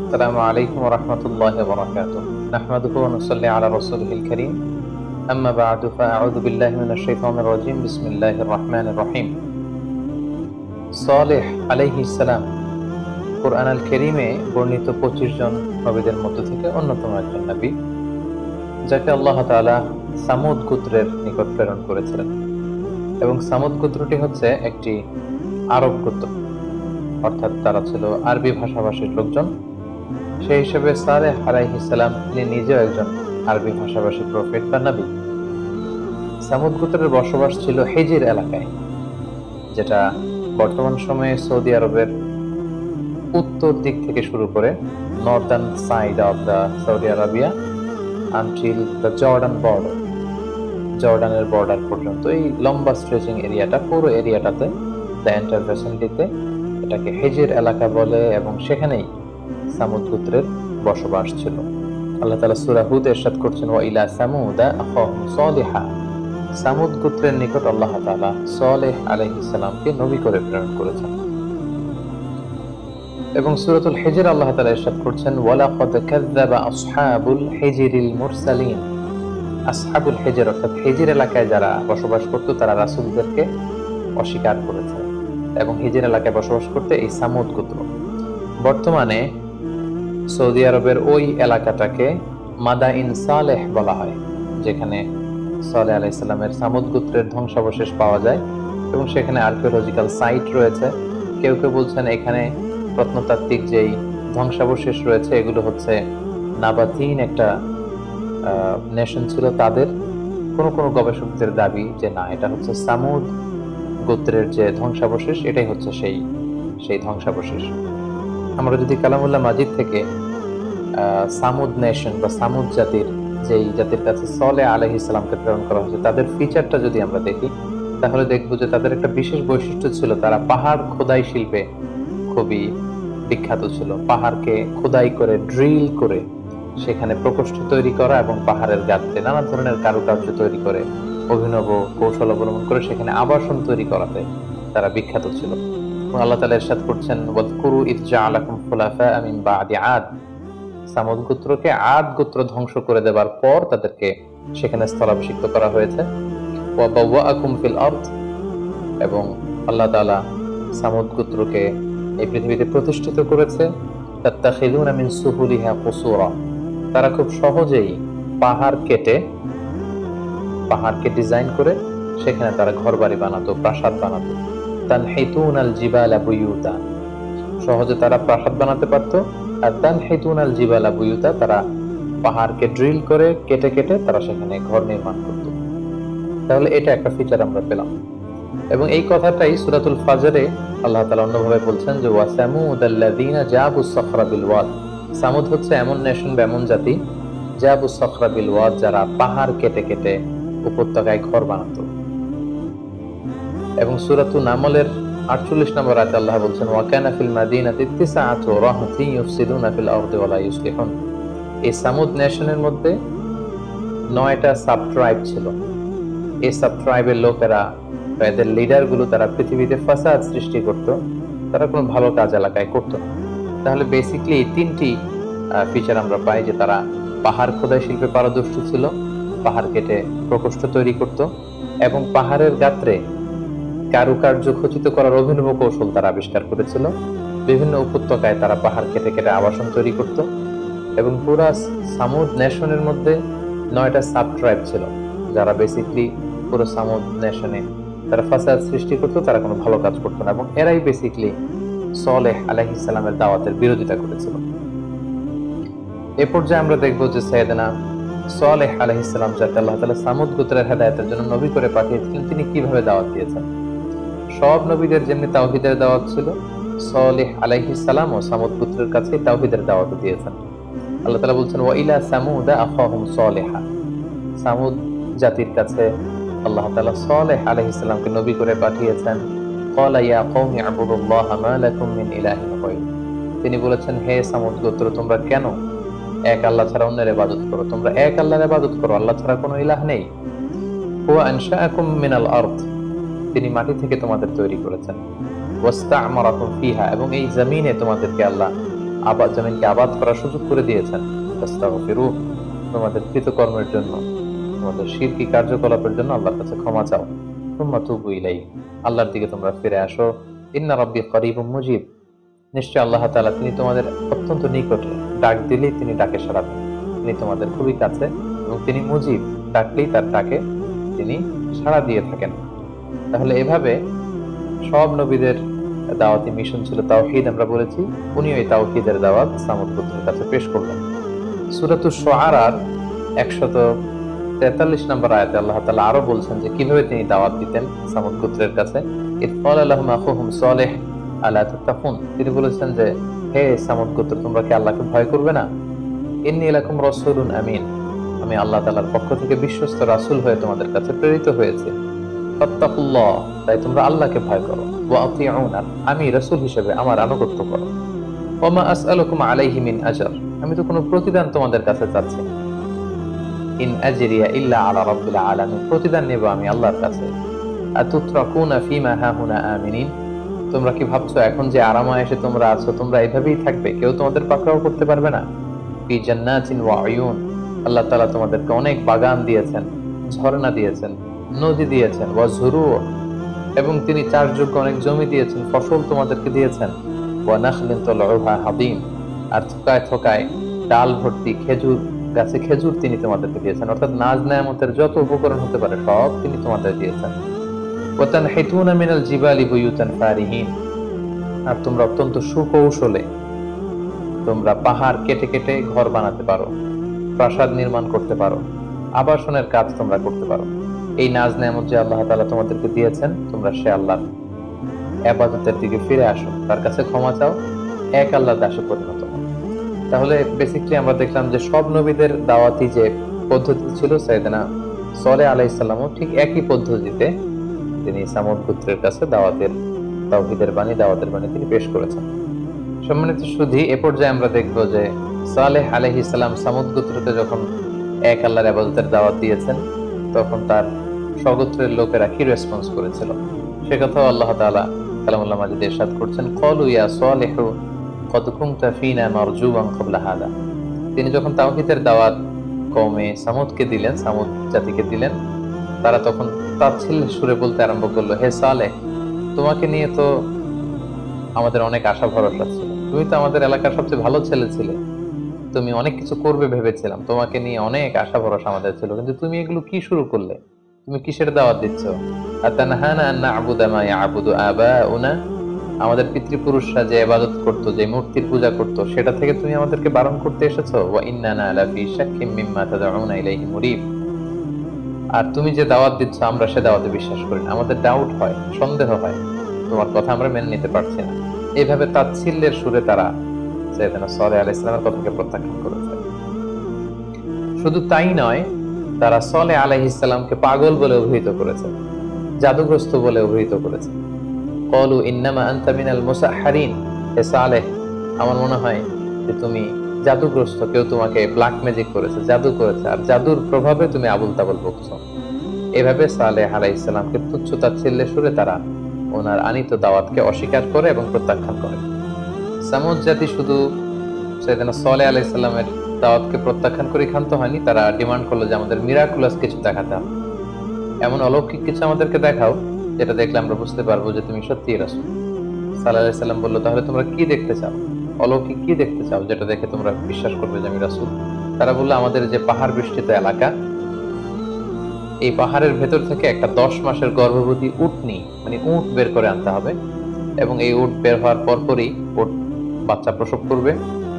আসসালামু আলাইকুম ওয়া রাহমাতুল্লাহি ওয়া বারাকাতুহু। নাহমাদুহু ওয়া নুসাল্লি আলা রাসূলিহিল কারীম। আম্মা বা'দু ফাআউযু বিল্লাহি মিনাশ শাইতানির রাজীম। বিসমিল্লাহির রাহমানির রাহিম। সালেহ আলাইহিস সালাম কুরআন আল কারীমে বর্ণিত 25 জন নবীদের মধ্য থেকে অন্যতম একজন নবী, যাকে আল্লাহ তাআলা সামুদ গোত্রের নিকট প্রেরণ করেছিলেন। এবং সামুদ গোত্রটি হচ্ছে একটি আরব গোত্র, অর্থাৎ তারা ছিল আরবি ভাষাভাষীর লোকজন। সেই হিসেবে সালেহ আলাইহিস সালাম তিনি নিজেও একজন আরবি ভাষাভাষী প্রফেট বা নবী। সামুদ গোত্রের বসবাস ছিল হিজির এলাকায়, যেটা বর্তমান সময়ে সৌদি আরবের উত্তর দিক থেকে শুরু করে Northern side of the Saudi Arabia until the Jordan border, জর্ডানের বর্ডার পর্যন্ত এই লম্বা স্ট্রেচিং এরিয়াটা, পুরো এরিয়াটাতে দ্য এন্টার ভিসিনিটিতে এটাকে হিজির এলাকা বলে, এবং সেখানেই সামুদ গোত্রের বসবাস ছিল। আল্লাহ তাআলা সূরা হুদে ইরশাদ করছেন, ওয়া ইলা সামুদা আখাহুম সালিহা। সামুদ গোত্রের নিকট আল্লাহ তাআলা সালেহ আলাইহিস সালামকে নবী করে প্রেরণ করেছেন। এবং সূরাতুল হিজর আল্লাহ তাআলা ইরশাদ করছেন, ওয়ালাকাদ কাযযাবা আসহাবুল হিজরিল মুরসালিন। আসহাবুল হিজর অর্থাৎ হিজর এলাকায় যারা বসবাস করত তারা রাসূলদেরকে অস্বীকার করেছে, এবং হিজর এলাকায় বসবাস করতে এই সামুদ গোত্র। বর্তমানে সৌদি আরবের ওই এলাকাটাকে মাদাইন সালেহ বলা হয়, যেখানে সালেহ আলাইহিস সালামের সামুদ গোত্রের ধ্বংসাবশেষ পাওয়া যায়, এবং সেখানে আর্কিওলজিক্যাল সাইট রয়েছে। কেউ কেউ বলছেন এখানে প্রত্নতাত্ত্বিক যেই ধ্বংসাবশেষ রয়েছে এগুলো হচ্ছে নাবাতিন একটা নেশন ছিল তাদের। কোনো কোনো গবেষকদের দাবি যে না, এটা হচ্ছে সামুদ গোত্রের যে ধ্বংসাবশেষ, এটাই হচ্ছে সেই ধ্বংসাবশেষ। আমরা যদি কালামুল্লাহ মাজিদ থেকে সামুদ নেশন বা সামুদ যেই জাতির কাছে সালেহ আলাইহিস সালামকে প্রেরণ করা হয়েছে তাদের ফিচারটা যদি আমরা দেখি, তাহলে দেখবো যে তাদের একটা বিশেষ বৈশিষ্ট্য ছিল, তারা পাহাড় খোদাই শিল্পে খুবই বিখ্যাত ছিল। পাহাড়কে খোদাই করে, ড্রিল করে সেখানে প্রকোষ্ঠ তৈরি করা, এবং পাহাড়ের গাত্রে নানা ধরনের কারুকার্য তৈরি করে, অভিনব কৌশল অবলম্বন করে সেখানে আবাসন তৈরি করাতে তারা বিখ্যাত ছিল। আল্লাহ তাআলা ইরশাদ করছেন, ওয়াযকুরু ইয জাআলাকুম খুলাফা মিন বা'দি আদ। সামুদ গোত্রকে আদ গোত্র ধ্বংস করে দেবার পর তাদেরকে সেখানে স্থলাভিষিক্ত করা হয়েছে। ওয়া বাওয়াআকুম ফিল আরদ, এবং আল্লাহ তাআলা সামুদ গোত্রকে এই পৃথিবীতে প্রতিষ্ঠিত করেছে। তাত্তাখিযুনা মিন সুহুলিহা কুসুরা, তারা খুব সহজেই পাহাড়কে ডিজাইন করে সেখানে তারা ঘরবাড়ি বানাতো, প্রাসাদ বানাতো। তানহিতুনাল জিবালা বুয়ুতা, সহজে তারা প্রাসাদ বানাতে পারত। আর তানহিতুনাল জিবালা বুয়ুতা, তারা পাহাড়কে ড্রিল করে কেটে কেটে তারা সেখানে ঘর নির্মাণ করত। তাহলে এটা একটা ফিচার আমরা পেলাম। এবং এই কথাটাই সূরাতুল ফাজরে আল্লাহ তাআলা অন্যভাবে বলছেন যে ওয়া সামুদাল্লাযীনা জাবুস সাখরা বিল ওয়াদ। সামুদ হচ্ছে এমন নেশন বা এমন জাতি, জাবুস সাখরা বিল ওয়াদ, যারা পাহাড় কেটে কেটে উপত্যকায় ঘর বানাতো। এবং সূরাতুন নামলের 48 নম্বর আয়াতে আল্লাহ বলছেন, ওয়া কানা ফিল মাদিনাতি তিসআতু রাহতিন ইউফসিদুনা ফিল আরদি ওয়া লা ইউসলিহুন। এই সামুদ নেশনের মধ্যে 9টা সাব ট্রাইব ছিল। এই সাব ট্রাইবের লোকেরা, এদের লিডার গুলো, তারা পৃথিবীতে ফাসাদ সৃষ্টি করত, তারা কোনো ভালো কাজ এলাকায় করত না। তাহলে বেসিক্যালি এই 3টি ফিচার আমরা পাই, যে তারা পাহাড় খোদাই শিল্পে পারদর্শী ছিল, পাহাড় কেটে প্রকোষ্ঠ তৈরি করত, এবং পাহাড়ের গাত্রে কারুকার্য খচিত করার অভিনব কৌশল তারা আবিষ্কার করেছিল। বিভিন্ন উপত্যকায় তারা পাহাড় কেটে কেটে আবাসন তৈরি করত। এবং পুরা সামুদ নেশনের মধ্যে 9টা সাব ট্রাইব ছিল, যারা বেসিক্যালি পুরো সামুদ নেশনে তারা ফাসাদ সৃষ্টি করতো, তারা কোনো ভালো কাজ করতো না, এবং এরাই বেসিক্যালি সালেহ আলাইহিস সালামের দাওয়াতের বিরোধিতা করেছিল। এ পর্যায়ে আমরা দেখব যে সাইয়েদনা সালেহ আলাইহিস সালাম, যাকে আল্লাহ তাআলা সামুদ গোত্রের হেদায়েতের জন্য নবী করে পাঠিয়েছিলেন, তিনি কিভাবে দাওয়াত দিয়েছেন। সব নবীদের যেমনি তাওহীদের দাওয়াত ছিল, সালেহ আলাইহিস সালাম ও সামুদ গোত্রের কাছে তাওহীদের দাওয়াত দিয়েছেন। আল্লাহ তাআলা বলছেন, ওয়া ইলা সামুদা আখাহুম সালিহা। সামুদ জাতির কাছে আল্লাহ তাআলা সালেহ আলাইহিস সালামকে নবী করে পাঠিয়েছেন। ক্বালা ইয়া কওমি আবুদুল্লাহ মা লাকুম মিন ইলাহিন গায়রু। তিনি বলেছেন, হে সামুদ গোত্র, তোমরা কেন এক আল্লাহ ছাড়া অন্যের ইবাদত করো? তোমরা এক আল্লাহর ইবাদত করো, আল্লাহ ছাড়া কোনো ইলাহ নেই। হুয়া আনশাআকুম মিনাল আরদ, তিনি মাটি থেকে তোমাদের তৈরি করেছেন। ওয়াস্তা'মারাকুম ফিহা, এবং এই জমিনে তোমাদেরকে আল্লাহ আবাদ জমিনকে আবাদ করার সুযোগ করে দিয়েছেন। ফাস্তাগফিরুহ, তোমাদের কৃতকর্মের জন্য, তোমাদের শিরকি কার্যকলাপের জন্য আল্লাহর কাছে ক্ষমা চাও। সুম্মা তুবু ইলাইহি, আল্লাহর দিকে তোমরা ফিরে আসো। ইন্না রাব্বি করিবুম মুজিব, নিশ্চয় আল্লাহ তাআলা তিনি তোমাদের অত্যন্ত নিকটে, ডাক দিলেই তিনি ডাকে সাড়া দেন। তিনি তোমাদের খুবই কাছে এবং তিনি মুজিব, ডাকলেই তার ডাকে তিনি সাড়া দিয়ে থাকেন। তাহলে এভাবে সব নবীদের দাওয়াতি মিশন ছিল তাওহীদ, আমরা বলেছি। উনি ওই তাওহীদের দাওয়াত সামুদ গোত্রের কাছে পেশ করলেন। সূরাতুশ শুআরার 143 নম্বর আয়াতে আল্লাহ তাআলা আরো বলছেন যে কিভাবে তিনি দাওয়াত দিতেন সামুদ গোত্রের কাছে। ইয ক্বালা লাহুম আখুহুম সালেহ আলা তাত্তাকুন, তিনি বলেছেন যে হে সামুদ গোত্র, তোমরা কি আল্লাহকে ভয় করবে না? ইন্নী লাকুম রাসূলুন আমিন, আমি আল্লাহ তাআলার পক্ষ থেকে বিশ্বস্ত রাসূল হয়ে তোমাদের কাছে প্রেরিত হয়েছি। ফাত্তাকুল্লাহ, তাই তোমরা আল্লাহকে ভয় করো। ওয়া আতিউন, আমি রাসূল হিসেবে আমার আনুগত্য করো। ওয়া মা আসআলুকুম আলাইহি মিন আজর, আমি তো কোনো প্রতিদান তোমাদের কাছে চাচ্ছি না। ইন আজরিয়া ইল্লা আলা রাব্বিল আলামিন, প্রতিদান নেব আমি আল্লাহর কাছে। আতুতরাকুনা ফীমা হাহুনা আমিনিন, তোমরা কি ভাবছো এখন যে আরামায়েশে তোমরা আছো তোমরা এভাবেই থাকবে, কেউ তোমাদের পাকড়াও করতে পারবে না? ফি জান্নাতিন ওয়া উয়ুন, আল্লাহ তাআলা তোমাদেরকে অনেক বাগান দিয়েছেন, ঝর্ণা দিয়েছেন, নদী দিয়েছেন। ওয়া যুরু, এবং তিনি চাষযোগ্য অনেক জমি দিয়েছেন, ফসল তোমাদেরকে দিয়েছেন। ওয়া নাখলিন তালউহা হাদিম, আর থোকায় থোকায় ডাল ভর্তি খেজুর গাছে খেজুর তিনি তোমাদেরকে দিয়েছেন। অর্থাৎ নাজ নেয়ামতের যত উপকরণ হতে পারে সব তিনি তোমাদের দিয়েছেন। ওয়া তানহিতুনা মিনাল জিবালি বুয়ুতান ফারিহিন, আর তোমরা অত্যন্ত সুকৌশলে তোমরা পাহাড় কেটে কেটে ঘর বানাতে পারো, প্রাসাদ নির্মাণ করতে পারো, আবাসনের কাজ তোমরা করতে পারো। এই নাজ নেয়ামত যে আল্লাহ তাআলা তোমাদেরকে দিয়েছেন, তোমরা সে আল্লাহর ইবাদতের দিকে ফিরে আসো, তার কাছে ক্ষমা চাও, এক আল্লাহর দাসে পরিণত হও। তাহলে বেসিক্যালি আমরা দেখলাম যে সব নবীদের দাওয়াতি যে পদ্ধতি ছিল, সাইয়েদনা সালেহ আলাইহিস সালামও ঠিক একই পদ্ধতিতে তিনি সামুদ গোত্রের কাছে তাওহীদের বাণী তিনি পেশ করেছেন। সম্মানিত সুধী, এ পর্যায়ে আমরা দেখব যে সালেহ আলাইহিস সালাম সামুদ গোত্রকে যখন এক আল্লাহর ইবাদতের দাওয়াত দিয়েছেন, তখন তার স্বগোত্রের লোকেরা কি রেসপন্স করেছিল সে কথাও আল্লাহ তাআলা কালামুল্লাহ মাজিদে ইরশাদ করছেন। ক্বালু ইয়া সালিহু ক্বাদ কুনতা ফীনা মারজুওয়ান ক্বাবলা হাদা, তিনি যখন তাওহীদের দাওয়াত কওমে সামুদকে দিলেন, সামুদ জাতিকে দিলেন, তারা তখন তাচ্ছিল্যের সুরে বলতে আরম্ভ করলো, হে সালেহ, তোমাকে নিয়ে তো আমাদের অনেক আশা ভরসা ছিল, তুমি তো আমাদের এলাকার সবচেয়ে ভালো ছেলে ছিলে, তুমি অনেক কিছু করবে ভেবেছিলাম, তোমাকে নিয়ে অনেক আশা ভরসা আমাদের ছিল, কিন্তু তুমি এগুলো কি শুরু করলে? তুমি কিসের দাওয়াত দিচ্ছ? আতানহানা আন না'বুদা মা ইয়া'বুদু আবাউনা, আমাদের পিতৃপুরুষরা যে ইবাদত করত, যে মূর্তির পূজা করত, সেটা থেকে তুমি আমাদেরকে বারণ করতে এসেছো। ওয়া ইন্নানা লাফি শাক্কিম মিম্মা তাদউনা ইলাইহি মুরিব, আর তুমি যে দাওয়াত দিচ্ছ আমরা সে দাওয়াতে বিশ্বাস করি না, আমাদের ডাউট হয়, সন্দেহ হয়, তোমার কথা আমরা মেনে নিতে পারছি না। এইভাবে তাচ্ছিল্যের সুরে তারা সাইয়েদনা সালেহ আলাইহিস সালামের কথাকে প্রত্যাখ্যান করেছে। শুধু তাই নয়, তারা সালেহ আলাইহিস সালামকে পাগল বলে অভিহিত করেছে, জাদুগ্রস্ত বলে অভিহিত করেছে। ক্বালু ইন্নামা আনতা মিনাল মুসাহহারিন, হে সালেহ, আমার মনে হয় যে তুমি জাদুগ্রস্ত, কেউ তোমাকে ব্ল্যাক ম্যাজিক করেছে, জাদু করেছে, আর জাদুর প্রভাবে তুমি আবুল তাবুল বকছো। এভাবে সালেহ আলাইহিস সালামকে তুচ্ছ তাচ্ছিল্যের সুরে তারা ওনার আনিত দাওয়াতকে অস্বীকার করে এবং প্রত্যাখ্যান করে। সামুদ জাতি শুধু সাইয়েদনা সালেহ আলাইহিস সালামের দাওয়াতকে প্রত্যাখ্যান করে ক্ষান্ত হয়নি, তারা ডিমান্ড করলো যে আমাদের মিরাকুলাস কিছু দেখাতে হবে, এমন অলৌকিক কিছু আমাদেরকে দেখাও যেটা দেখলে আমরা বুঝতে পারবো যে তুমি সত্যিই রাসূল। সাল্লাল্লাহু আলাইহি সাল্লাম বলল, তাহলে তোমরা কি দেখতে চাও? অলৌকিক কি দেখতে চাও যেটা দেখে তোমরা বিশ্বাস করবে যে আমি রাসূল? তারা বলল, আমাদের যে পাহাড় বেষ্টিত এলাকা, এই পাহাড়ের ভেতর থেকে একটা 10 মাসের গর্ভবতী উটনি, মানে উট বের করে আনতে হবে, এবং এই উট বের হওয়ার পরপরই উট বাচ্চা প্রসব করবে,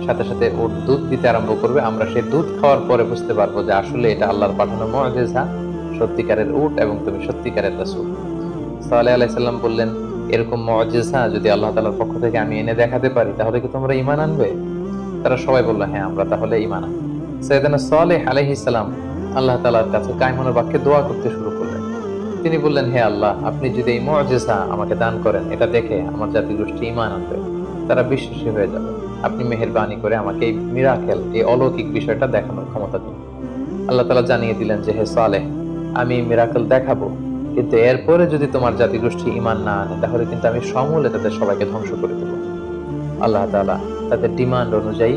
সাথে সাথে উট দুধ দিতে আরম্ভ করবে। আমরা সেই দুধ খাওয়ার পরে বুঝতে পারবো যে আসলে এটা আল্লাহর পাঠানো মুআজিজা, সত্যিকারের উট, এবং তুমি সত্যিকারের রাসূল। সালেহ আলাইহিস সালাম বললেন, এরকম মুআজিজা যদি আল্লাহ তাআলার পক্ষ থেকে আমি এনে দেখাতে পারি তাহলে কি তোমরা ঈমান আনবে? তারা সবাই বলল, হ্যাঁ, আমরা তাহলে ঈমান আনব। সাইয়েদনা সালেহ আলাইহিস সালাম আল্লাহ তাআলার কাছে কায়মনের বাক্যে দোয়া করতে শুরু করলেন। তিনি বললেন, হে আল্লাহ, আপনি যদি এই মুআজিজা আমাকে দান করেন, এটা দেখে আমার জাতি গোষ্ঠী ঈমান আনবে, তারা বিশ্বাসী হয়ে যাবে। আপনি মেহেরবানি করে আমাকে এই মিরাকেল, এই অলৌকিক বিষয়টা দেখানোর ক্ষমতা দিন। আল্লাহ তাআলা জানিয়ে দিলেন যে, হে সালেহ, আমি মিরাকেল দেখাবো, কিন্তু এরপরে যদি তোমার জাতি গোষ্ঠী ঈমান না আনে তাহলে কিন্তু আমি সমূলে তাদের সবাইকে ধ্বংস করে দেব। আল্লাহ তাআলা তাদের ডিমান্ড অনুযায়ী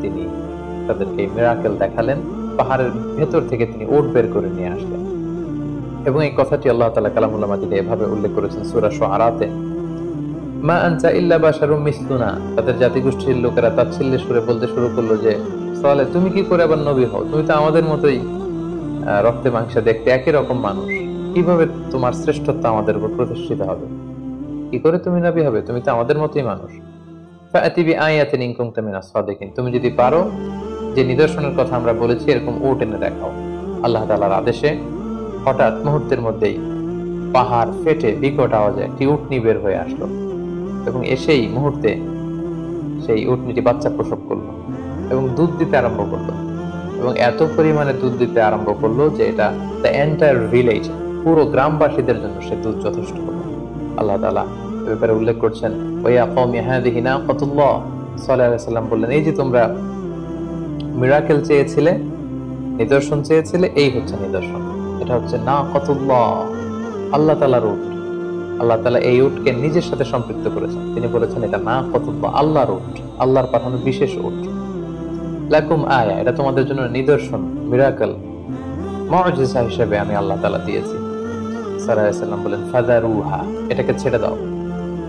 তিনি তাদেরকে মিরাকেল দেখালেন, পাহাড়ের ভেতর থেকে তিনি উট বের করে নিয়ে আসলেন। এবং এই কথাটি আল্লাহ তাআলা কালামুল মাজিদে এভাবে উল্লেখ করেছেন সূরা শুআরাতে, মা আনতা ইল্লা বাশারুম মিসলুনা। তাদের জাতিগোষ্ঠীর লোকেরা তাচ্ছিল্যের সুরে বলতে শুরু করলো যে সালেহ, তুমি কি করে আবার নবী হও? তুমি তো আমাদের মতোই রক্তে মাংসে দেখতে একই রকম মানুষ, কিভাবে তোমার শ্রেষ্ঠত্ব আমাদের উপর প্রতিষ্ঠিত হবে? কি করে তুমি নবী হবে? তুমি তো আমাদের মতোই মানুষ। ফাআতি বিআয়াতিন ইন কুনতা মিনাস সাদিকিন। তুমি যদি পারো যে নিদর্শনের কথা আমরা বলেছি এরকম উট এনে দেখাও। আল্লাহ তাআলার আদেশে হঠাৎ মুহূর্তের মধ্যেই পাহাড় ফেটে বিকট আওয়াজে একটি উটনি বের হয়ে আসলো এবং এসেই মুহূর্তে সেই উটনিটি বাচ্চা প্রসব করলো এবং দুধ দিতে আরম্ভ করলো এবং এত পরিমাণে দুধ দিতে আরম্ভ করলো যে এটা দ্য এন্টায়ার ভিলেজ, পুরো গ্রামবাসীদের জন্য সে দুধ যথেষ্ট হলো। আল্লাহ তাআলা এ ব্যাপারে উল্লেখ করছেন, ওয়া কওমি হাযিহি নাকাতুল্লাহ। সাল্লাল্লাহু আলাইহি সাল্লাম বললেন, এই যে তোমরা মিরাকেল চেয়েছিলে, নিদর্শন চেয়েছিলে, এই হচ্ছে নিদর্শন। এটা হচ্ছে নাকাতুল্লাহ, আল্লাহ তাআলার উট। আল্লাহ তাআলা এই উটকে নিজের সাথে সম্পৃক্ত করেছেন। তিনি বলেছেন এটা নাকাতুল্লাহ, আল্লাহর উট, আল্লাহর পাঠানো বিশেষ উট। লাকুম আয়া, এটা তোমাদের জন্য নিদর্শন, মিরাকেল, মুআজিজা হিসেবে আমি আল্লাহ তাআলা দিয়েছি। সাল্লাল্লাহু আলাইহি সাল্লাম বলেন, ফাদারুহা, এটাকে ছেড়ে দাও।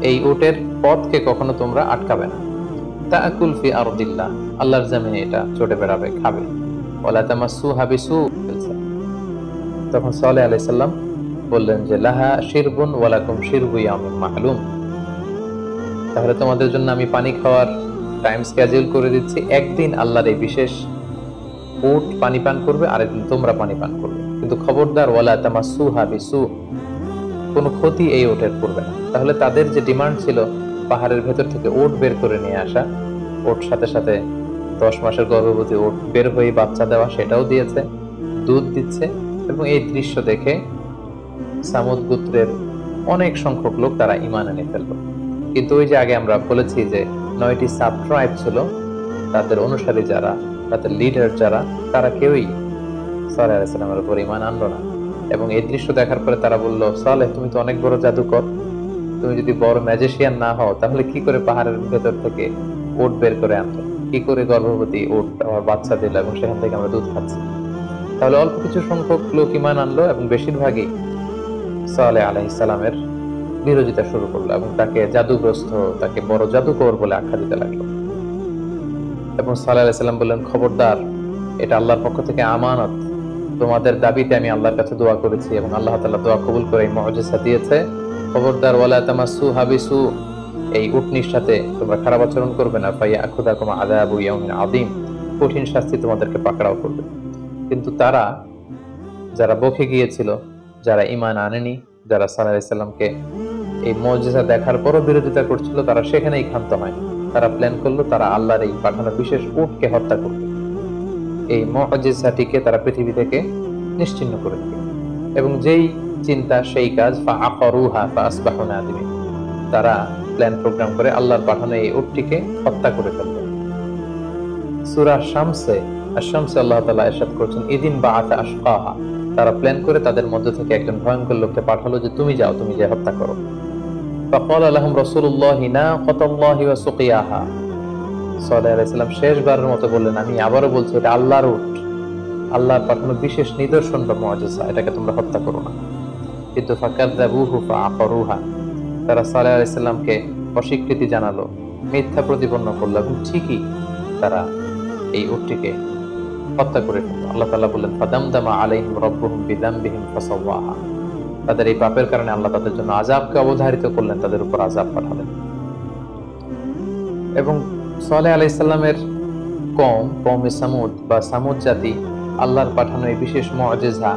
এই উটের পথকে কখনো তোমরা আটকাবে না। তাআকুল ফি আরদিল্লাহ, আল্লাহর জমিনে এটা চড়ে বেড়াবে, খাবে। ওয়ালা তামাসসুহা বিসু। তখন সালেহ আলাইহিস সালাম বললেন যে লাহা শিরবুন ওয়া লাকুম শিরবু ইয়াউমিন মা'লুম। তাহলে তোমাদের জন্য আমি পানি খাওয়ার টাইম স্কেডিউল করে দিচ্ছি। একদিন আল্লাহর এই বিশেষ উট পানি পান করবে, আরেকদিন তোমরা পানি পান করবে, কিন্তু খবরদার ওয়ালা তামাসসুহা বিসু, কোনো ক্ষতি এই উটের করবে না। তাহলে তাদের যে ডিমান্ড ছিল পাহাড়ের ভেতর থেকে উট বের করে নিয়ে আসা, উট সাথে সাথে 10 মাসের গর্ভবতী উট বের হয়ে বাচ্চা দেওয়া, সেটাও দিয়েছে, দুধ দিচ্ছে। এবং এই দৃশ্য দেখে সামুদ গোত্রের অনেক সংখ্যক লোক তারা ঈমান এনে ফেললো। কিন্তু ওই যে আগে আমরা বলেছি যে 9টি সাব ট্রাইব ছিল, তাদের অনুসারী যারা, তাদের লিডার যারা, তারা কেউই সালেহ আলাইহিস সালামের উপর ঈমান আনলো না। এবং এই দৃশ্য দেখার পরে তারা বলল, সালেহ, তুমি তো অনেক বড় জাদুকর, তুমি যদি বড় ম্যাজিশিয়ান না হও তাহলে কি করে পাহাড়ের ভেতর থেকে উট বের করে আনলো? কি করে গর্ভবতী উট আমার বাচ্চা দিল এবং সেখান থেকে আমরা দুধ খাচ্ছি? তাহলে অল্প কিছু সংখ্যক লোক ঈমান আনলো এবং বেশিরভাগই সালেহ আলাইহিস সালামের বিরোধিতা শুরু করলো এবং তাকে জাদুগ্রস্ত, তাকে বড় জাদুকর বলে আখ্যা দিতে লাগলো। এবং সালেহ আলাইহিস সালাম বললেন, খবরদার, এটা আল্লাহর পক্ষ থেকে আমানত, তোমাদের দাবিতে আমি আল্লাহর কাছে দোয়া করেছি এবং আল্লাহ তাআলা দোয়া কবুল করে এই মুআজিজা দিয়েছে। খবরদার, ওয়ালা তামাসসুহা বিসু, এই উটনির সাথে তোমরা খারাপ আচরণ করবে না। ফায়াখুযাকুম আযাবু ইয়াউমিন আযীম, কঠিন শাস্তি তোমাদেরকে পাকড়াও করবে। কিন্তু তারা, যারা বকে গিয়েছিল, যারা ঈমান আনেনি, যারা সাল্লাল্লাহু আলাইহি সাল্লামকে এই মুআজিজা দেখার পরও বিরোধিতা করছিল, তারা সেখানেই ক্ষান্ত হয়। তারা প্ল্যান করলো তারা আল্লাহর এই পাঠানো বিশেষ উটকে হত্যা করবে, এই মুআজিজাটিকে তারা পৃথিবী থেকে নিশ্চিহ্ন করে দেবে। এবং যেই চিন্তা সেই কাজ, ফাআকারুহা ফাআসবাহু নাদিমিন, তারা প্ল্যান প্রোগ্রাম করে আল্লাহর পাঠানো এই উটটিকে হত্যা করে ফেলবে। সূরা শামসে আল্লাহ তাআলা ইরশাদ করেছেন, ইদিন বাআসা আশকাহা, তারা প্ল্যান করে তাদের মধ্য থেকে একজন ভয়ঙ্কর লোককে পাঠালো যে তুমি যাও, তুমি যে হত্যা করো। ফাকালা লাহুম রাসূলুল্লাহি নাকাতাল্লাহি ওয়া সুকিয়াহা, সাল্লাল্লাহু আলাইহি সাল্লাম শেষবারের মতো বললেন, আমি আবারও বলছি এটা আল্লাহর উট, আল্লাহর পাঠানো বিশেষ নিদর্শন বা মুআজিজা, এটাকে তোমরা হত্যা করো না। কিন্তু ফাকাযযাবুহু ফাআকারুহা, তারা সাল্লাল্লাহু আলাইহি সাল্লামকে অস্বীকৃতি জানালো, মিথ্যা প্রতিপন্ন করলো এবং ঠিকই তারা এই উটটিকে হত্যা করে ফেলল। আল্লাহ তাআলা বললেন, ফাদামদামা আলাইহিম রাব্বুহুম বিযামবিহিম ফাসাওয়াহা, তাদের এই পাপের কারণে আল্লাহ তাদের জন্য আযাবকে অবধারিত করলেন, তাদের উপর আযাব পাঠালেন। এবং সালেহ আলাইহিস সালামের কওমে সামুদ বা সামুদ জাতি আল্লাহর পাঠানো এই বিশেষ মুআজিজা,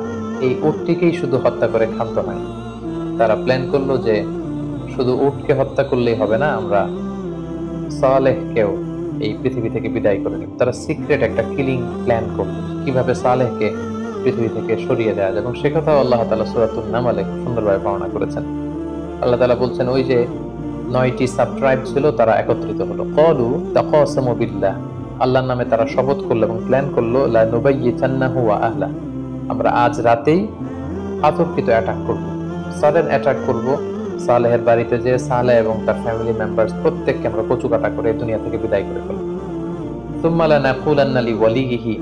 এই উটটিকেই শুধু হত্যা করে ক্ষান্ত হয়। তারা প্ল্যান করলো যে শুধু উটকে হত্যা করলেই হবে না, আমরা সালেহকেও এই পৃথিবী থেকে বিদায় করে নেব। তারা সিক্রেট একটা কিলিং প্ল্যান করলো, কিভাবে সালেহকে পৃথিবী থেকে সরিয়ে দেওয়া যায়। এবং সে কথাও আল্লাহ তাআলা সূরাতুন নামলে সুন্দরভাবে বর্ণনা করেছেন। আল্লাহ তাআলা বলছেন, ওই যে 9টি সাব ট্রাইব ছিল, তারা একত্রিত হলো। ক্বালু তাকাসামু বিল্লাহ, আল্লাহর নামে তারা শপথ করলো এবং প্ল্যান করলো, লা নুবাইয়িতান্নাহু ওয়া আহলা, আমরা আজ রাতেই আতর্কিত অ্যাটাক করব, সাডেন অ্যাটাক করব সালেহের বাড়িতে যে সালেহ এবং তার ফ্যামিলি মেম্বার্স প্রত্যেককে আমরা কচু কাটা করে দুনিয়া থেকে বিদায় করে ফেলব। সুম্মা লানাকুলান্না লিওয়ালিহি,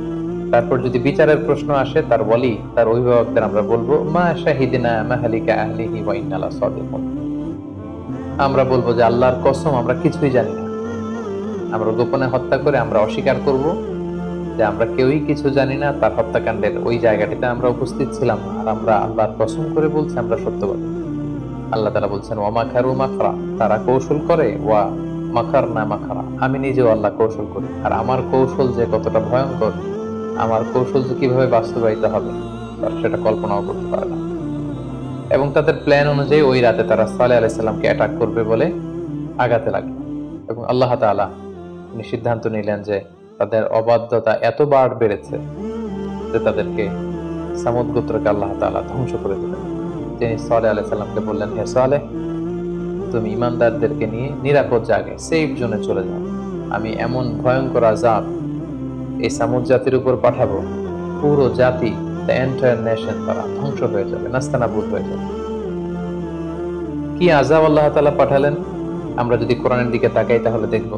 তারপর যদি বিচারের প্রশ্ন আসে তার ওয়ালি, তার অভিভাবকদের আমরা বলবো মা শাহিদনা মাহালিকা আহলিহি ওয়া ইন্না লাসাদিকুন, আমরা বলবো যে আল্লাহর কসম আমরা কিছুই জানি না। আমরা গোপনে হত্যা করে আমরা অস্বীকার করব যে আমরা কেউই কিছু জানি না, তার হত্যাকাণ্ডের ওই জায়গাটিতে আমরা উপস্থিত ছিলাম না, আর আমরা আল্লাহর কসম করে বলছি আমরা সত্যবাদী। আল্লাহ তাআলা বলছেন ওয়া মাকারু মাকরা, তারা কৌশল করে, ওয়া মাকারনা মাকরা, আমি নিজেও আল্লাহ কৌশল করি, আর আমার কৌশল যে কতটা ভয়ঙ্কর, আমার কৌশল যে কিভাবে বাস্তবায়িত হবে তারা সেটা কল্পনাও করতে পারে না। এবং তাদের প্ল্যান অনুযায়ী ওই রাতে তারা সালেহ আলাইহিস সালামকে অ্যাটাক করবে বলে আগাতে লাগলো। এবং আল্লাহ তাআলা তিনি সিদ্ধান্ত নিলেন যে তাদের অবাধ্যতা এতবার বেড়েছে যে তাদেরকে সামুদ গোত্রকে আল্লাহ তাআলা ধ্বংস করে দিলেন। তিনি সালেহ আলাইহিস সালামকে বললেন, হে সালেহ, তুমি ইমানদারদেরকে নিয়ে নিরাপদ জায়গায় সেফ জোনে চলে যাও, আমি এমন ভয়ঙ্কর আযাব এই সামুদ জাতির উপর পাঠাবো, পুরো জাতি, দ্য এন্টায়ার নেশন, তারা ধ্বংস হয়ে যাবে, নাস্তানাবুদ হয়ে যাবে। কি আযাব আল্লাহ তাআলা পাঠালেন আমরা যদি কোরআনের দিকে তাকাই তাহলে দেখব।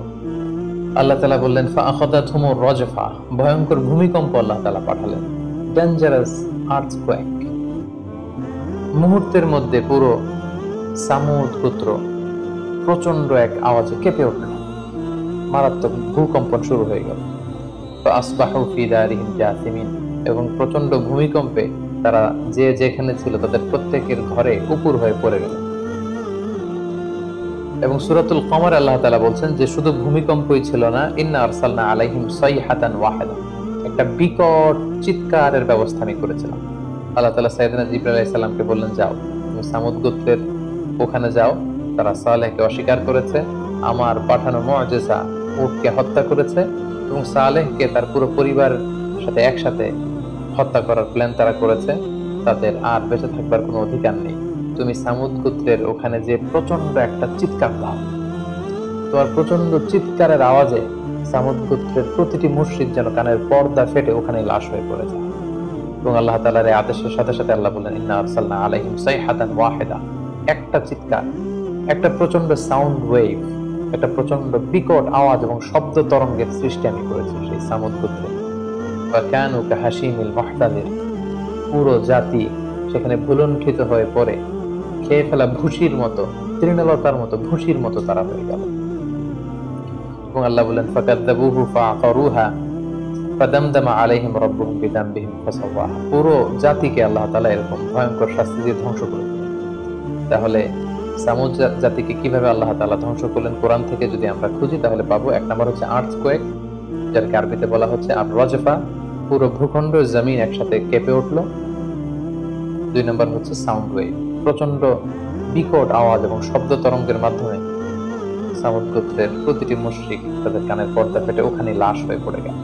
আল্লাহ তাআলা বললেন ফাআখাযাতহুমুর রাজফা, ভয়ঙ্কর ভূমিকম্প আল্লাহ তাআলা পাঠালেন, ডেঞ্জারাস আর্থকোয়েক। মুহূর্তের মধ্যে পুরো সামুদ গোত্র প্রচন্ড এক আওয়াজে কেঁপে উঠল, মারাত্মক ভূকম্পন শুরু হয়ে গেল। ফাআসবাহু ফি দারিহিম জাসিমিন, এবং প্রচন্ড ভূমিকম্পে তারা যে যেখানে ছিল তাদের প্রত্যেকের ঘরে উপুর হয়ে পড়ে গেল। এবং সূরাতুল কমর আল্লাহ তাআলা বলছেন যে শুধু ভূমিকম্পই ছিল না, ইন্না আরসালনা আলাইহিম সাইহাতান ওয়াহিদা, একটা বিকট চিৎকারের ব্যবস্থা আমি করেছিলাম। আল্লাহ তাআলা সাইয়েদনা জিবরাইল আলাইহিস সালামকে বললেন, যাও তুমি সামুদ গোত্রের ওখানে যাও, তারা সালেহকে অস্বীকার করেছে, আমার পাঠানো মুআজিজা উটকে হত্যা করেছে, এবং সালেহকে তার পুরো পরিবারের সাথে একসাথে হত্যা করার প্ল্যান তারা করেছে, তাদের আর বেঁচে থাকবার কোনো অধিকার নেই। তুমি সামুদ গোত্রের ওখানে যে প্রচন্ড একটা চিৎকার দাও, তোমার প্রচন্ড চিৎকারের আওয়াজে সামুদ গোত্রের প্রতিটি মুশরিক যেন কানের পর্দা ফেটে ওখানে লাশ হয়ে পড়ে যায়। এবং আল্লাহ তাআলার এই আদেশের সাথে সাথে আল্লাহ বলেন ইন্না আরসালনা আলাইহিম সাইহাতান ওয়াহিদা, একটা চিৎকার, একটা প্রচন্ড সাউন্ড ওয়েভ, একটা প্রচন্ড বিকট আওয়াজ এবং শব্দ তরঙ্গের সৃষ্টি আমি করেছি সেই সামুদ গোত্রে। ওয়া কানু কাহাশিমিল মুহতাদির, পুরো জাতি সেখানে ভুলুণ্ঠিত হয়ে পড়ে খেয়ে ফেলা ভুসির মতো, তৃণলতার মতো ভুসির মতো তারা হয়ে গেল। এবং আল্লাহ বলেন ফাকাযযাবুহু ফাআকারুহা ফাদামদামা আলাইহিম রাব্বুহুম বিযামবিহিম ফাসাওয়াহা, পুরো জাতিকে আল্লাহ তাআলা এরকম ভয়ঙ্কর শাস্তি দিয়ে ধ্বংস করে দিলেন। তাহলে সামুদ জাতিকে কিভাবে আল্লাহ তাআলা ধ্বংস করলেন কোরআন থেকে যদি আমরা খুঁজি তাহলে পাবো, এক নম্বর হচ্ছে আর্থকোয়েক, যাকে আরবিতে বলা হচ্ছে আর-রাজফা, পুরো ভূখণ্ড জমিন একসাথে কেঁপে উঠলো। দুই নম্বর হচ্ছে সাউন্ড ওয়েভ, প্রচন্ড বিকট আওয়াজ এবং শব্দ তরঙ্গের মাধ্যমে সামুদ গোত্রের প্রতিটি মুশরিক তাদের কানের পর্দা ফেটে ওখানে লাশ হয়ে পড়ে গেল।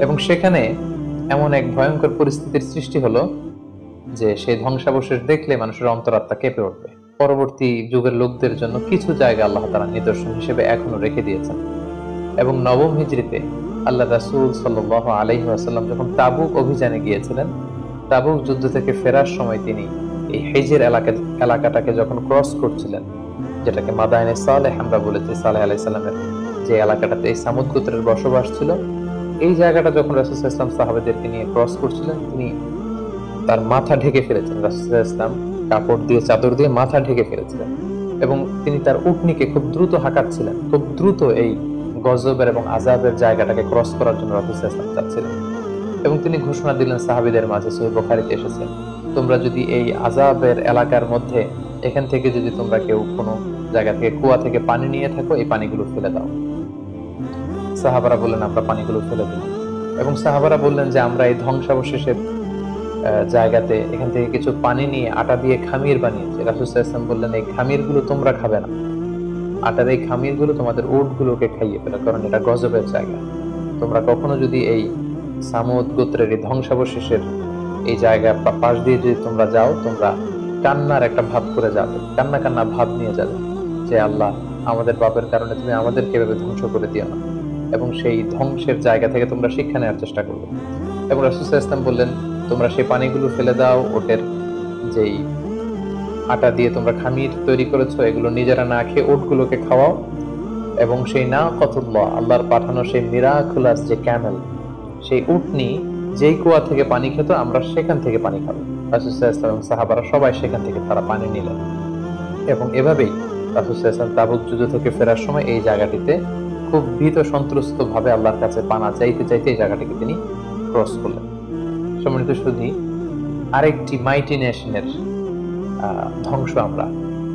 এবং সেখানে এমন এক ভয়ঙ্কর পরিস্থিতির সৃষ্টি হলো যে সেই ধ্বংসাবশেষ দেখলে মানুষের অন্তরাত্মা কেঁপে উঠবে। পরবর্তী যুগের লোকদের জন্য কিছু জায়গা আল্লাহ তাআলা নিদর্শন হিসেবে এখনো রেখে দিয়েছেন। এবং নবম হিজরিতে আল্লাহ রাসূল সাল্লাল্লাহু আলাইহি ওয়াসাল্লাম যখন তাবুক অভিযানে গিয়েছিলেন, তাবুক যুদ্ধ থেকে ফেরার সময় তিনি এই হিজর এলাকাটাকে যখন ক্রস করছিলেন, যেটাকে মাদায়েনে সালেহ আমরা বলেছি, সালেহ আলাইহিস সালামের যে এলাকাটাতে এই সামুদ গোত্রের বসবাস ছিল, এই জায়গাটা যখন রাসূল সাল্লাল্লাহু আলাইহি ওয়াসাল্লাম সাহাবাদেরকে নিয়ে ক্রস করছিলেন, তিনি তার মাথা ঢেকে ফেলেছেন। রাসূল সাল্লাল্লাহু আলাইহি ওয়াসাল্লাম কাপড় দিয়ে, চাদর দিয়ে মাথা ঢেকে ফেলেছিলেন এবং তিনি তার উটনিকে খুব দ্রুত হাঁকাচ্ছিলেন, খুব দ্রুত এই গজবের এবং আযাবের জায়গাটাকে ক্রস করার জন্য রাসূল সাল্লাল্লাহু আলাইহি ওয়াসাল্লাম চাচ্ছিলেন। এবং তিনি ঘোষণা দিলেন সাহাবীদের মাঝে, সহিহ বুখারীতে এসেছে, তোমরা যদি এই আযাবের এলাকার মধ্যে এখান থেকে যদি তোমরা কেউ কোনো জায়গা থেকে কুয়া থেকে পানি নিয়ে থাকো, এই পানিগুলো ফেলে দাও। সাহাবারা বললেন আমরা পানিগুলো ফেলে দিলাম। এবং সাহাবারা বললেন যে আমরা এই ধ্বংসাবশেষের জায়গাতে এখান থেকে কিছু পানি নিয়ে আটা দিয়ে খামির বানিয়েছি। রাসূল সাল্লাল্লাহু আলাইহি ওয়াসাল্লাম বললেন এই খামিরগুলো তোমরা খাবে না, আটার এই খামিরগুলো তোমাদের উটগুলোকে খাইয়ে ফেলো, কারণ এটা গজবের জায়গা। তোমরা কখনো যদি এই সামুদ গোত্রের এই ধ্বংসাবশেষের এই জায়গা পাশ দিয়ে যদি তোমরা যাও, তোমরা কান্নার একটা ভাব করে যাবে, কান্না কান্না ভাব নিয়ে যাবে যে আল্লাহ আমাদের পাপের কারণে তুমি আমাদেরকে এভাবে ধ্বংস করে দিও না। এবং সেই ধ্বংসের জায়গা থেকে তোমরা শিক্ষা নেওয়ার চেষ্টা করবে। এবং রাসূল সাল্লাল্লাহু আলাইহি ওয়াসাল্লাম বললেন তোমরা সেই পানিগুলো ফেলে দাও ওটের যেই আটা দিয়ে তোমরা খামির তৈরি করেছো, এগুলো নিজেরা না খেয়ে উটগুলোকে খাওয়াও, এবং সেই নাকাতুল্লাহ, আল্লাহর পাঠানো সেই মিরাকুলাস যে ক্যামেল, সেই উটনি যেই কুয়া থেকে পানি খেত, আমরা সেখান থেকে পানি খাবো। রাসূল সাল্লাল্লাহু আলাইহি ওয়াসাল্লাম, সাহাবারা সবাই সেখান থেকে তারা পানি নিলেন। এবং এভাবেই রাসূল সাল্লাল্লাহু আলাইহি ওয়াসাল্লাম তাবুক যুদ্ধ থেকে ফেরার সময় এই জায়গাটিতে খুব ভীত সন্ত্রস্ত ভাবে আল্লাহর কাছে পানা চাইতে চাইতে এই জায়গাটিকে তিনি ক্রস করলেন। সম্মানিত সুধী, আরেকটি মাইটি নেশনের ধ্বংস আমরা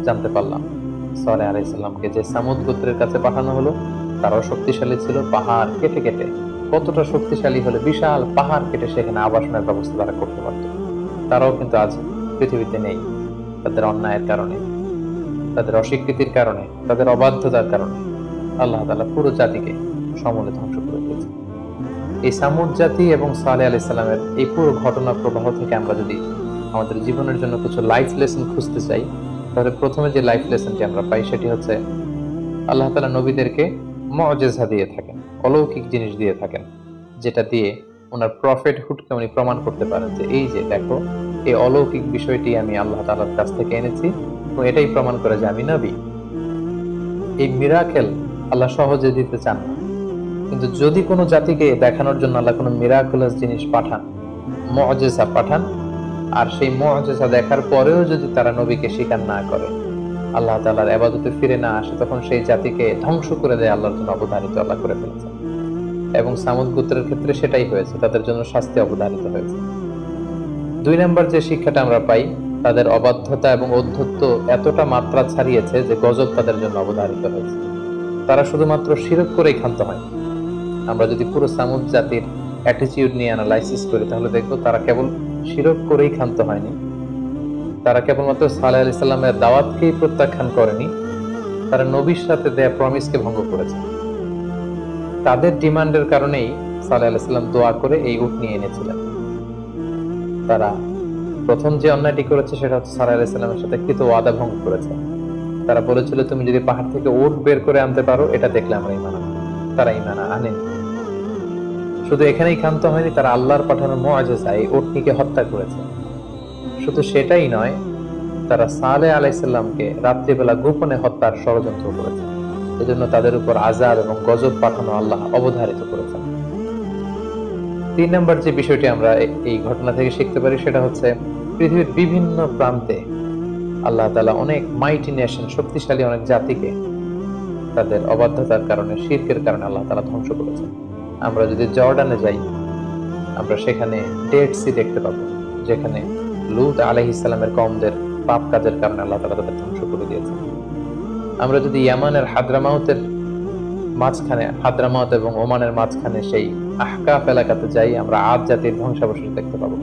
জানতে পারলাম। সালেহ আলাইহিস সালামকে যে সামুদ গোত্রের কাছে পাঠানো হলো, তারাও শক্তিশালী ছিল। পাহাড় কেটে কেটে, কতটা শক্তিশালী হলে বিশাল পাহাড় কেটে সেখানে আবাসনের ব্যবস্থা তারা করতে পারত। তারাও কিন্তু আজ পৃথিবীতে নেই, তাদের অন্যায়ের কারণে, তাদের অস্বীকৃতির কারণে, তাদের অবাধ্যতার কারণে আল্লাহ তাআলা পুরো জাতিকে সমূলে ধ্বংস করে দিয়েছে। এই সামুদ জাতি এবং সালেহ আলাইহিস সালামের এই পুরো ঘটনা প্রবাহ থেকে আমরা যদি আমাদের জীবনের জন্য কিছু লাইফ লেসন খুঁজতে চাই, তাহলে প্রথমে যে লাইফ লেসনটি আমরা পাই সেটি হচ্ছে, আল্লাহ তাআলা নবীদেরকে মুআজিজা দিয়ে থাকেন, অলৌকিক জিনিস দিয়ে থাকেন, যেটা দিয়ে ওনার প্রফেটহুডকে উনি প্রমাণ করতে পারেন যে এই যে দেখো, এই অলৌকিক বিষয়টি আমি আল্লাহ তাআলার কাছ থেকে এনেছি এবং এটাই প্রমাণ করে যে আমি নবী। এই মিরাকেল আল্লাহ সহজে দিতে চান না, কিন্তু যদি কোনো জাতিকে দেখানোর জন্য আল্লাহ কোনো মিরাকুলাস জিনিস পাঠান, মুআজিজা পাঠান, আর সেই মুআজিজা দেখার পরেও যদি তারা নবীকে স্বীকার না করে, আল্লাহ তাআলার ইবাদতে ফিরে না আসে, তখন সেই জাতিকে ধ্বংস করে দেয় আল্লাহর জন্য অবধারিত আল্লাহ করে ফেলেছে। এবং সামুদ গোত্রের ক্ষেত্রে সেটাই হয়েছে, তাদের জন্য শাস্তি অবধারিত হয়েছে। 2 নম্বর যে শিক্ষাটা আমরা পাই, তাদের অবাধ্যতা এবং অধ্যত্ব এতটা মাত্রা ছাড়িয়েছে যে গজব তাদের জন্য অবধারিত হয়েছে। তারা শুধুমাত্র শিরক করেই ক্ষান্ত হয়। আমরা যদি পুরো সামুদ জাতির অ্যাটিটিউড নিয়ে অ্যানালাইসিস করি, তাহলে দেখবো তারা কেবল শিরক করেই ক্ষান্ত হয়নি, তারা কেবলমাত্র সালেহ আলাইহিস সালামের দাওয়াতকেই প্রত্যাখ্যান করেনি, তারা নবীর সাথে দেয়া প্রমিসকে ভঙ্গ করেছে। তাদের ডিমান্ডের কারণেই সালেহ আলাইহিস সালাম দোয়া করে এই উট নিয়ে এনেছিলেন। তারা প্রথম যে অন্যায়টি করেছে সেটা হচ্ছে সালেহ আলাইহিস সালামের সাথে কৃত ওয়াদা ভঙ্গ করেছে। তারা বলেছিল, তুমি যদি পাহাড় থেকে উট বের করে আনতে পারো, এটা দেখলে আমরা ঈমান আনব। তারা ঈমান আনেনি। শুধু এখানেই ক্ষান্ত হয়নি, তারা আল্লাহর পাঠানো মুআজিজা এই উটনিকে হত্যা করেছে। শুধু সেটাই নয়, তারা সালেহ আলাইহিস সালামকে রাত্রিবেলা গোপনে হত্যার ষড়যন্ত্র করেছে। এজন্য তাদের উপর আযাব এবং গজব পাঠানো আল্লাহ অবধারিত করেছেন। 3 নম্বর যে বিষয়টি আমরা এই ঘটনা থেকে শিখতে পারি সেটা হচ্ছে, পৃথিবীর বিভিন্ন প্রান্তে আল্লাহ তাআলা অনেক মাইটি নেশন, শক্তিশালী অনেক জাতিকে তাদের অবাধ্যতার কারণে, শিরকের কারণে আল্লাহ তাআলা ধ্বংস করেছেন। আমরা যদি জর্ডানে যাই, আমরা সেখানে ডেড সি দেখতে পাবো, যেখানে লূত আলাইহিস সালামের কওমদের পাপ কাজের কারণে আল্লাহ তাআলা তাদের ধ্বংস করে দিয়েছেন। আমরা যদি ইয়ামানের হাদ্রামাউতের মাঝখানে, হাদ্রামাউত এবং ওমানের মাঝখানে সেই আহকাফ এলাকাতে যাই, আমরা আদ জাতির ধ্বংসাবশেষ দেখতে পাবো।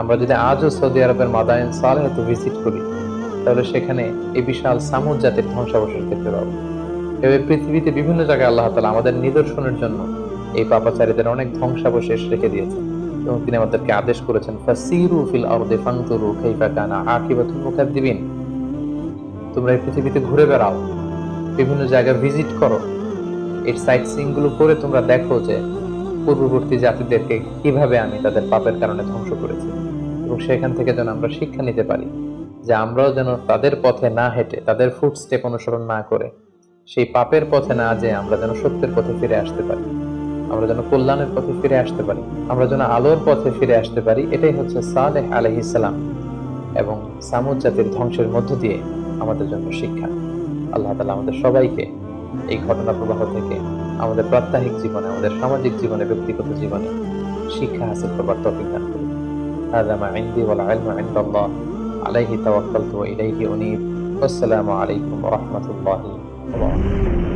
আমরা যদি আজও সৌদি আরবের মাদায়েন সালেহতে ভিজিট করি, তাহলে সেখানে এই বিশাল সামুদ জাতির ধ্বংসাবশেষ দেখতে পাবো। এভাবে পৃথিবীতে বিভিন্ন জায়গায় আল্লাহ তাআলা আমাদের নিদর্শনের জন্য এই পাপাচারীদের অনেক ধ্বংসাবশেষ রেখে দিয়েছেন, এবং তিনি আমাদেরকে আদেশ করেছেন, ফাসিরু ফিল আরদি ফানজুরু কাইফা কানা আকিবাতুল মুকাদ্দিবিন। তোমরা এই পৃথিবীতে ঘুরে বেড়াও, বিভিন্ন জায়গা ভিজিট করো, এই সাইট সিইং গুলো করে তোমরা দেখো যে পূর্ববর্তী জাতিদেরকে কিভাবে আমি তাদের পাপের কারণে ধ্বংস করেছি, এবং সেখান থেকে যেন আমরা শিক্ষা নিতে পারি যে আমরাও যেন তাদের পথে না হেঁটে, তাদের ফুটস্টেপ অনুসরণ না করে, সেই পাপের পথে না যেয়ে আমরা যেন সত্যের পথে ফিরে আসতে পারি, আমরা যেন কল্যাণের পথে ফিরে আসতে পারি, আমরা যেন আলোর পথে ফিরে আসতে পারি। এটাই হচ্ছে সালেহ আলাইহিস সালাম এবং সামুদ জাতির ধ্বংসের মধ্য দিয়ে আমাদের জন্য শিক্ষা। আল্লাহ তাআলা আমাদের সবাইকে এই ঘটনা প্রবাহ থেকে আমাদের প্রাত্যহিক জীবনে, আমাদের সামাজিক জীবনে, ব্যক্তিগত জীবনে শিক্ষা হাসিল করবার তৌফিক দান করুন। হাযা মা ইনদি ওয়াল ইলমু ইনদাল্লাহ, আলাইহি তাওয়াক্কালতু ওয়া ইলাইহি উনীব। আসসালামু আলাইকুম ওয়া রাহমাতুল্লাহি ওয়া বারাকাতুহু।